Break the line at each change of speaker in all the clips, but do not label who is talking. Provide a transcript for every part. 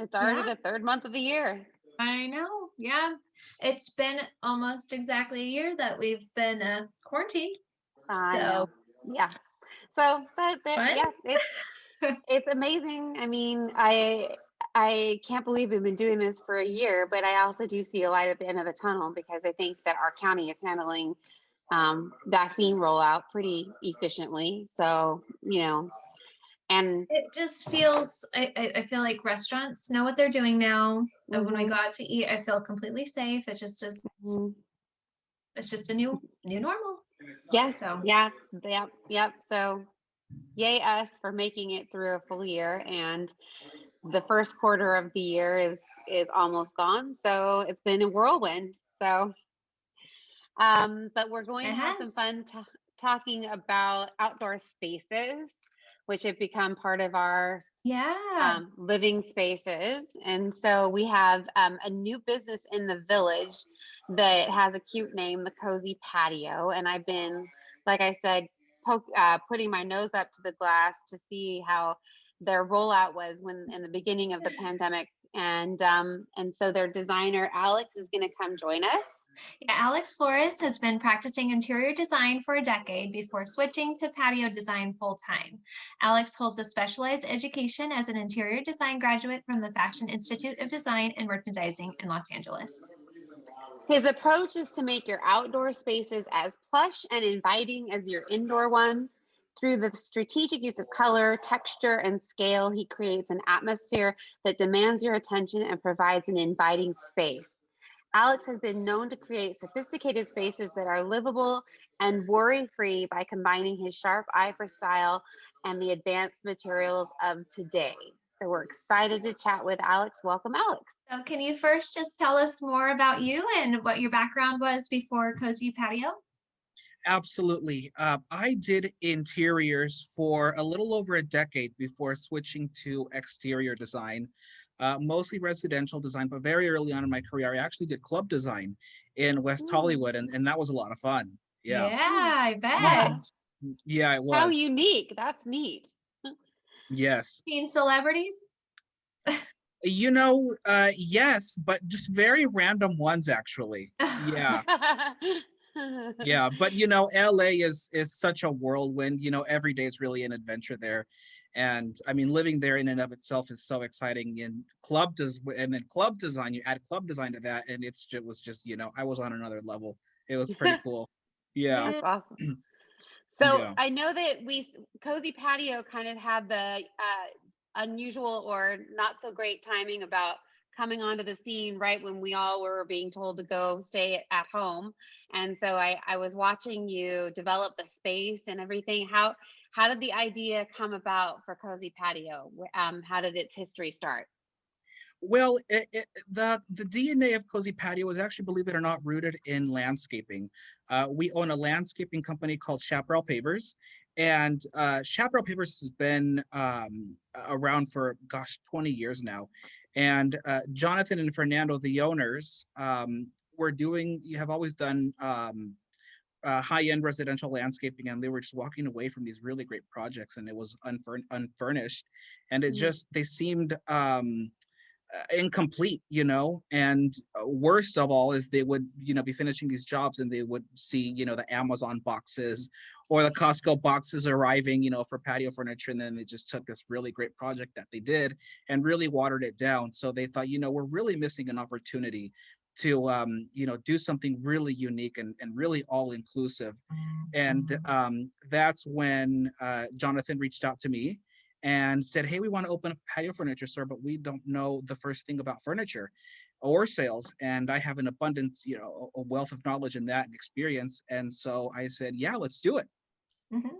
It's already the third month of the year.
I know. Yeah. It's been almost exactly a year that we've been quarantined.
I
So
know. Yeah. So
it's fun.
yeah, it's amazing. I mean, I can't believe we've been doing this for a year, but I also do see a light at the end of the tunnel because I think that our county is handling vaccine rollout pretty efficiently. So, and
It just feels, I feel like restaurants know what they're doing now. And when we go
mhm,
out to eat, I feel completely safe. It just is,
mhm.
it's just a new normal.
Yes,
So
yeah, yep, yep. So, yay us for making it through a full year, and the first quarter of the year is almost gone. So it's been a whirlwind. So, but we're going
it
to have some
has.
fun talking about outdoor spaces, which have become part of our
Yeah.
living spaces. And so we have a new business in the village that has a cute name, the Cozy Patio. And I've been, like I said, putting my nose up to the glass to see how their rollout was when in the beginning of the pandemic. And so their designer Alex is going to come join us.
Yeah, Alex Flores has been practicing interior design for a decade before switching to patio design full time. Alex holds a specialized education as an interior design graduate from the Fashion Institute of Design and Merchandising in Los Angeles.
His approach is to make your outdoor spaces as plush and inviting as your indoor ones. Through the strategic use of color, texture, and scale, he creates an atmosphere that demands your attention and provides an inviting space. Alex has been known to create sophisticated spaces that are livable and worry free by combining his sharp eye for style and the advanced materials of today. So we're excited to chat with Alex. Welcome, Alex.
So, can you first just tell us more about you and what your background was before Cozy Patio?
Absolutely. I did interiors for a little over a decade before switching to exterior design, mostly residential design, but very early on in my career, I actually did club design in West
Mm,
Hollywood, and that was a lot of fun. Yeah.
Yeah,
mm.
I
Mhm.
bet.
Yeah, it
How
was.
unique. That's neat.
Yes.
Seen celebrities?
Yes, but just very random ones, actually. Yeah. Yeah, but LA is such a whirlwind. Every day is really an adventure there. And I mean, living there in and of itself is so exciting. And then club design, you add club design to that, and it was just, I was on another level. It was pretty cool. Yeah.
Yeah.
That's awesome. So
Yeah.
I know that Cozy Patio kind of had the unusual or not so great timing about coming onto the scene right when we all were being told to go stay at home. And so I was watching you develop the space and everything. How did the idea come about for Cozy Patio? How did its history start?
Well, the DNA of Cozy Patio was actually, believe it or not, rooted in landscaping. We own a landscaping company called Chaparral Pavers, and Chaparral Pavers has been around for, gosh, 20 years now. And Jonathan and Fernando, the owners, you have always done high-end residential landscaping, and they were just walking away from these really great projects, and it was unfurnished, and it
Mhm.
just they seemed incomplete, and worst of all is they would, be finishing these jobs and they would see, the Amazon boxes or the Costco boxes arriving, for patio furniture. And then they just took this really great project that they did and really watered it down. So they thought, we're really missing an opportunity to, do something really unique and really all inclusive. And that's when Jonathan reached out to me and said, "Hey, we want to open a patio furniture store, but we don't know the first thing about furniture or sales." And I have an abundance, a wealth of knowledge in that and experience. And so I said, "Yeah, let's do it."
Mhm.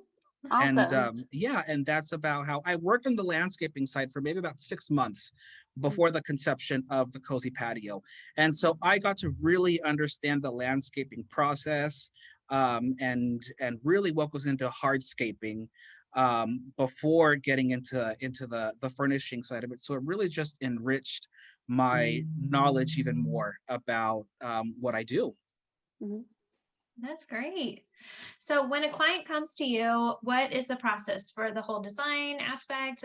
And
Awesome.
yeah, and that's about how I worked on the landscaping side for maybe about 6 months before the conception of the Cozy Patio. And so I got to really understand the landscaping process, and really what goes into hardscaping before getting into the furnishing side of it. So it really just enriched my knowledge even more about what I do.
Mhm.
That's great. So when a client comes to you, what is the process for the whole design aspect?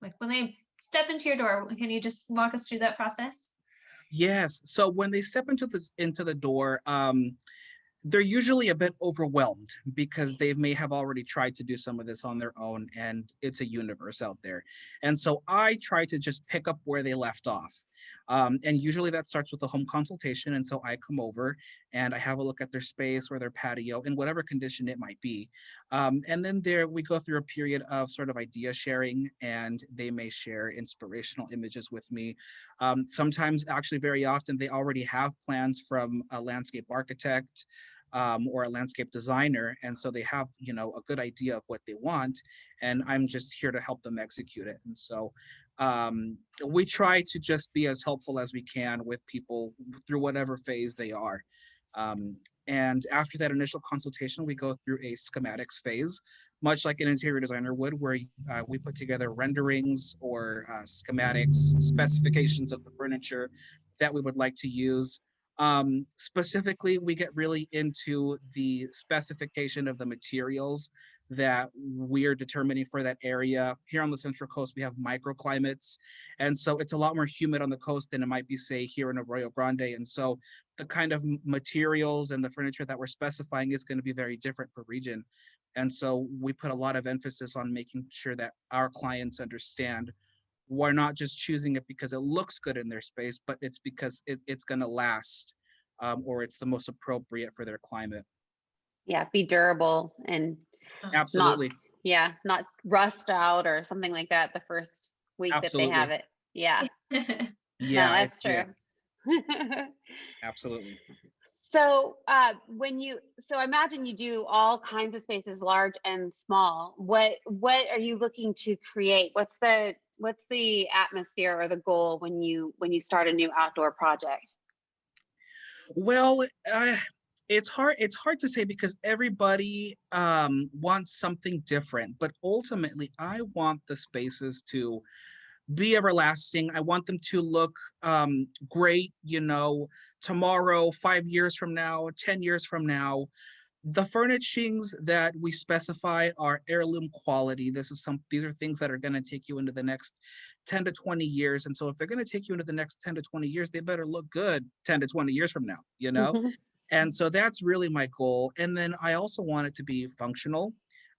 Like when they step into your door, can you just walk us through that process?
Yes. So when they step into the door, they're usually a bit overwhelmed because they may have already tried to do some of this on their own, and it's a universe out there. And so I try to just pick up where they left off. And usually that starts with a home consultation. And so I come over and I have a look at their space or their patio in whatever condition it might be. And then there we go through a period of sort of idea sharing, and they may share inspirational images with me. Sometimes, actually, very often, they already have plans from a landscape architect or a landscape designer, and so they have a good idea of what they want, and I'm just here to help them execute it. And so we try to just be as helpful as we can with people through whatever phase they are. And after that initial consultation, we go through a schematics phase, much like an interior designer would, where we put together renderings or schematics, specifications of the furniture that we would like to use. Specifically, we get really into the specification of the materials that we're determining for that area. Here on the Central Coast, we have microclimates. And so it's a lot more humid on the coast than it might be, say, here in Arroyo Grande. And so the kind of materials and the furniture that we're specifying is going to be very different per region. And so we put a lot of emphasis on making sure that our clients understand we're not just choosing it because it looks good in their space, but it's because it's going to last, or it's the most appropriate for their climate.
Yeah, be durable and
Absolutely.
not rust out or something like that the first week
Absolutely.
that they have it. Yeah.
Yeah,
No, that's true.
Yeah. Absolutely.
So I imagine you do all kinds of spaces, large and small. What are you looking to create? What's the atmosphere or the goal when you start a new outdoor project?
Well, it's hard to say because everybody wants something different, but ultimately I want the spaces to be everlasting. I want them to look great, tomorrow, 5 years from now, 10 years from now. The furnishings that we specify are heirloom quality. These are things that are going to take you into the next 10 to 20 years. And so if they're going to take you into the next 10 to 20 years, they better look good 10 to 20 years from now. And so that's really my goal. And then I also want it to be functional.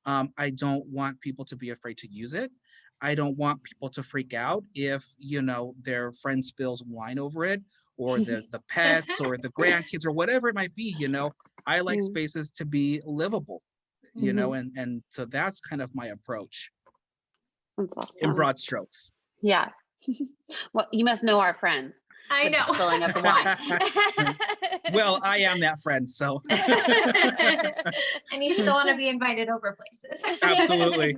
I don't want people to be afraid to use it. I don't want people to freak out if, their friend spills wine over it, or the pets or the grandkids or whatever it might be. I like spaces to be livable, and so that's kind of my approach in broad strokes.
Yeah. Well, you must know our friends.
I know.
Spilling of the wine.
Well, I am that friend, so.
And you still want to be invited over places.
Absolutely.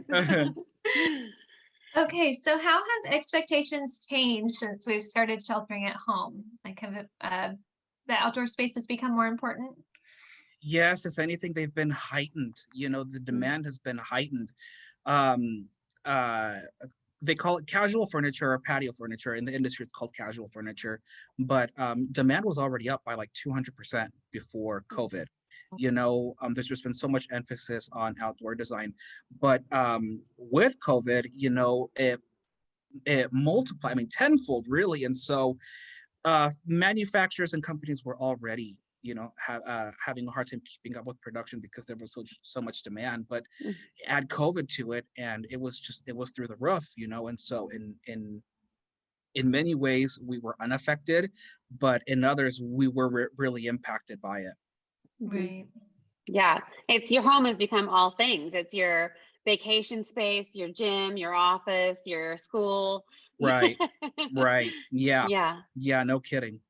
Okay, so how have expectations changed since we've started sheltering at home? Like, have the outdoor spaces become more important?
Yes, if anything, they've been heightened. The demand has been heightened. Um, they call it casual furniture or patio furniture. In the industry, it's called casual furniture. But demand was already up by like 200% before COVID. There's just been so much emphasis on outdoor design. But with COVID, it multiplied, tenfold really. And so manufacturers and companies were already having a hard time keeping up with production because there was so much demand. But add COVID to it, and it was through the roof. And so in many ways we were unaffected, but in others we were really impacted by it.
Right.
Yeah, it's your home has become all things. It's your vacation space, your gym, your office, your school.
Right. Yeah.
Yeah,
No kidding.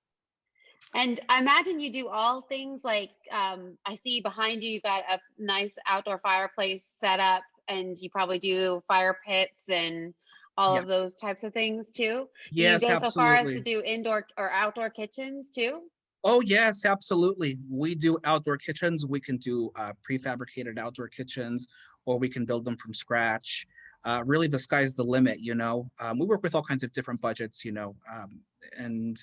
And I imagine you do all things like I see behind you, you've got a nice outdoor fireplace set up, and you probably do fire pits and all of those types of things too.
Yes,
do you go so far as to
absolutely.
do indoor or outdoor kitchens too?
Oh, yes, absolutely. We do outdoor kitchens. We can do prefabricated outdoor kitchens, or we can build them from scratch. Really, the sky's the limit. We work with all kinds of different budgets. And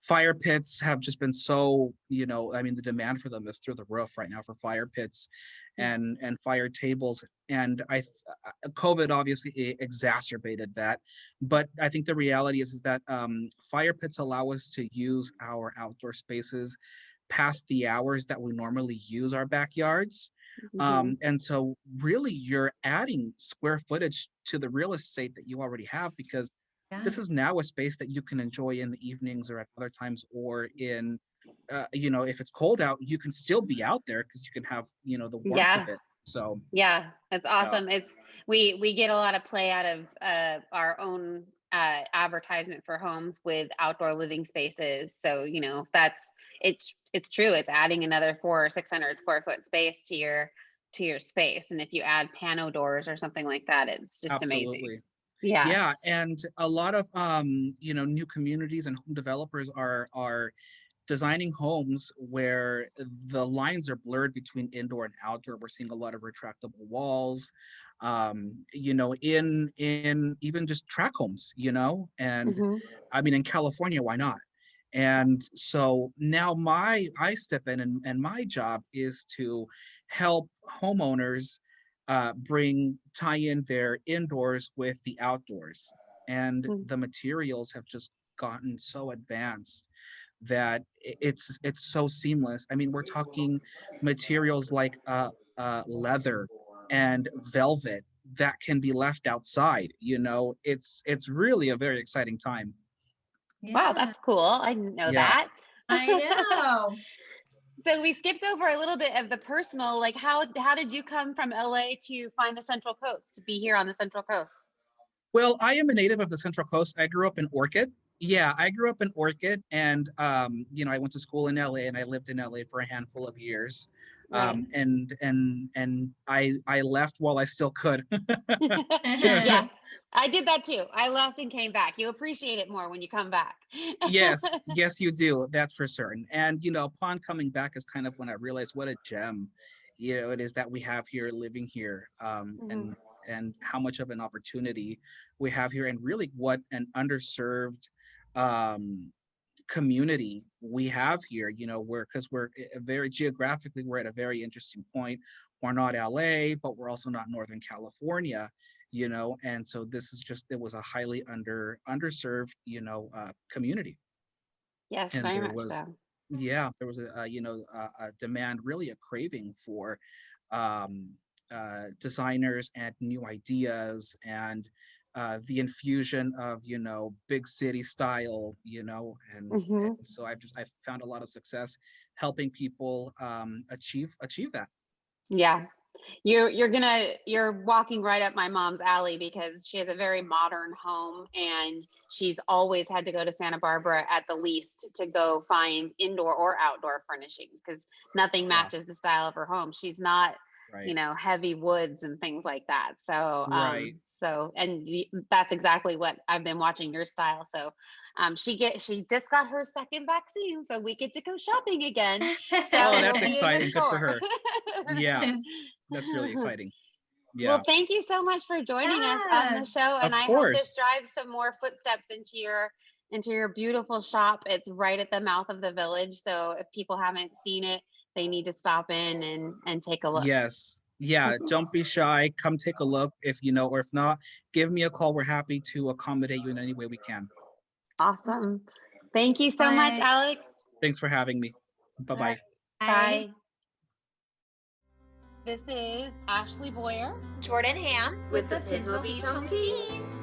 fire pits have just been so. The demand for them is through the roof right now for fire pits, and fire tables. And COVID obviously exacerbated that, but I think the reality is that fire pits allow us to use our outdoor spaces past the hours that we normally use our backyards.
Mhm.
And so really you're adding square footage to the real estate that you already have, because
Yeah.
this is now a space that you can enjoy in the evenings or at other times, or in if it's cold out, you can still be out there because you can have the warmth of
Yeah.
it. So
Yeah, that's
yeah,
awesome. It's we get a lot of play out of our own advertisement for homes with outdoor living spaces. So that's it's true. It's adding another 400 or 600 square foot space to your space, and if you add pano doors or something like that, it's just amazing.
absolutely.
Yeah.
Yeah, and a lot of new communities and home developers are designing homes where the lines are blurred between indoor and outdoor. We're seeing a lot of retractable walls, in even just track homes, and
Hmm.
I mean, in California, why not? And so now I step in, and my job is to help homeowners tie in their indoors with the outdoors. And the materials have just gotten so advanced that it's so seamless. I mean, we're talking materials like leather and velvet that can be left outside. It's really a very exciting time.
Wow,
Yeah,
that's cool. I didn't know
Yeah.
that.
I know.
So we skipped over a little bit of the personal. Like, how did you come from LA to find the Central Coast, to be here on the Central Coast?
Well, I am a native of the Central Coast. I grew up in Orchid. Yeah, I grew up in Orchid, and I went to school in LA, and I lived in LA for a handful of years.
Right.
And I left while I still could.
Yeah, I did that too. I left and came back. You appreciate it more when you come back.
Yes, you do. That's for certain. And upon coming back is kind of when I realized what a gem, it is that we have here, living here,
Mhm.
and how much of an opportunity we have here, and really what an underserved um, community we have here. Because we're very geographically, we're at a very interesting point. We're not LA, but we're also not Northern California. And so this is just, it was a highly underserved community.
Yes,
And
very
there
much
was,
so.
yeah, there was a demand, really a craving for um designers and new ideas, and the infusion of big city style, and
Hmm.
so I've found a lot of success helping people achieve that.
Yeah. You're walking right up my mom's alley because she has a very modern home, and she's always had to go to Santa Barbara at the least to go find indoor or outdoor furnishings because nothing
Yeah,
matches the style of her home. She's not,
right,
heavy woods and things like that. So
right.
that's exactly what I've been watching your style. So she just got her second vaccine, so we get to go shopping again.
Oh,
So we'll
that's
be in the
exciting, good for
store.
her. Yeah, that's really exciting. Yeah,
Well, thank you so much for joining us on
Yeah.
the show, and
of
I hope this
course.
drives some more footsteps into your beautiful shop. It's right at the mouth of the village, so if people haven't seen it, they need to stop in and take a look.
Yes. Yeah. Don't be shy. Come take a look if or if not, give me a call. We're happy to accommodate you in any way we can.
Awesome. Thank you so much,
Alex.
Alex.
Thanks for having me. Bye
All right.
bye.
Bye.
Bye. This is Ashley Boyer.
Jordan Hamm with the Pismo Beach Homes team.